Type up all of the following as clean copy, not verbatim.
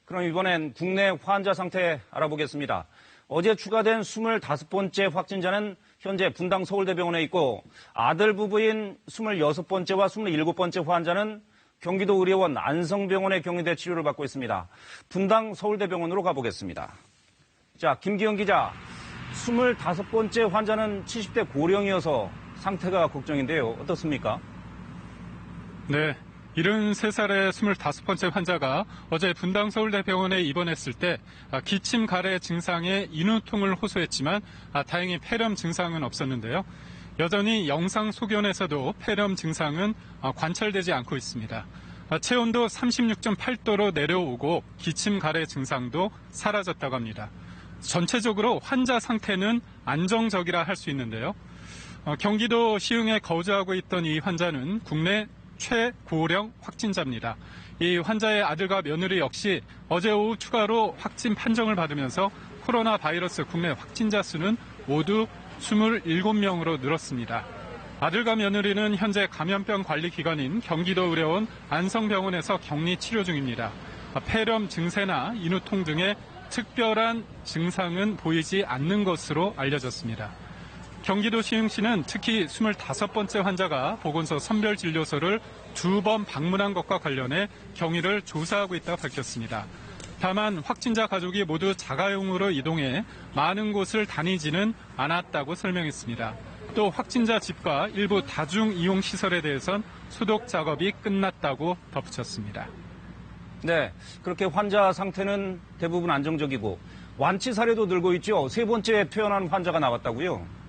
그럼 이번엔 국내 환자 상태 알아보겠습니다. 어제 추가된 25번째 확진자는 현재 분당 서울대병원에 있고 아들 부부인 26번째와 27번째 환자는 경기도 의료원 안성병원에 격리돼 치료를 받고 있습니다. 분당 서울대병원으로 가보겠습니다. 자, 김기영 기자, 25번째 환자는 70대 고령이어서 상태가 걱정인데요. 어떻습니까? 네. 73살의 25번째 환자가 어제 분당 서울대병원에 입원했을 때 기침 가래 증상에 인후통을 호소했지만 다행히 폐렴 증상은 없었는데요. 여전히 영상 소견에서도 폐렴 증상은 관찰되지 않고 있습니다. 체온도 36.8도로 내려오고 기침 가래 증상도 사라졌다고 합니다. 전체적으로 환자 상태는 안정적이라 할 수 있는데요. 경기도 시흥에 거주하고 있던 이 환자는 국내 최고령 확진자입니다. 이 환자의 아들과 며느리 역시 어제 오후 추가로 확진 판정을 받으면서 코로나 바이러스 국내 확진자 수는 모두 27명으로 늘었습니다. 아들과 며느리는 현재 감염병 관리 기관인 경기도 의료원 안성병원에서 격리 치료 중입니다. 폐렴 증세나 인후통 등의 특별한 증상은 보이지 않는 것으로 알려졌습니다. 경기도 시흥시는 특히 25번째 환자가 보건소 선별진료소를 2번 방문한 것과 관련해 경위를 조사하고 있다고 밝혔습니다. 다만 확진자 가족이 모두 자가용으로 이동해 많은 곳을 다니지는 않았다고 설명했습니다. 또 확진자 집과 일부 다중이용시설에 대해선 소독 작업이 끝났다고 덧붙였습니다. 네, 그렇게 환자 상태는 대부분 안정적이고 완치 사례도 늘고 있죠. 3번째 퇴원한 환자가 나왔다고요?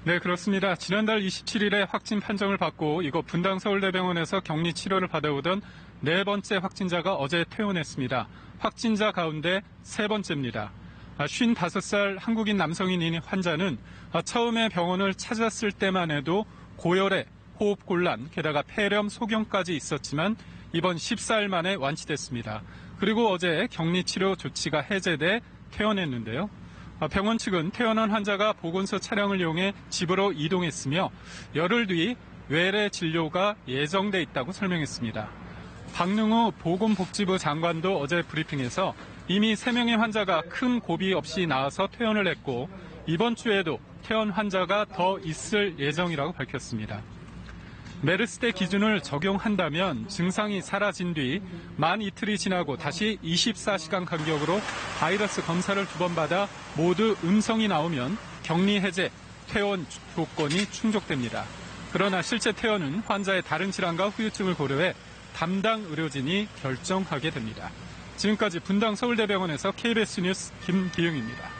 네, 그렇습니다. 지난달 27일에 확진 판정을 받고 이곳 분당 서울대병원에서 격리 치료를 받아오던 4번째 확진자가 어제 퇴원했습니다. 확진자 가운데 3번째입니다. 55살 한국인 남성인 환자는 처음에 병원을 찾았을 때만 해도 고열에 호흡곤란, 게다가 폐렴, 소견까지 있었지만 이번 14일 만에 완치됐습니다. 그리고 어제 격리치료 조치가 해제돼 퇴원했는데요. 병원 측은 퇴원한 환자가 보건소 차량을 이용해 집으로 이동했으며 열흘 뒤 외래 진료가 예정돼 있다고 설명했습니다. 박능우 보건복지부 장관도 어제 브리핑에서 이미 3명의 환자가 큰 고비 없이 나와서 퇴원을 했고 이번 주에도 퇴원 환자가 더 있을 예정이라고 밝혔습니다. 메르스 때 기준을 적용한다면 증상이 사라진 뒤 만 이틀이 지나고 다시 24시간 간격으로 바이러스 검사를 2번 받아 모두 음성이 나오면 격리 해제, 퇴원 조건이 충족됩니다. 그러나 실제 퇴원은 환자의 다른 질환과 후유증을 고려해 담당 의료진이 결정하게 됩니다. 지금까지 분당 서울대병원에서 KBS 뉴스 김기영입니다.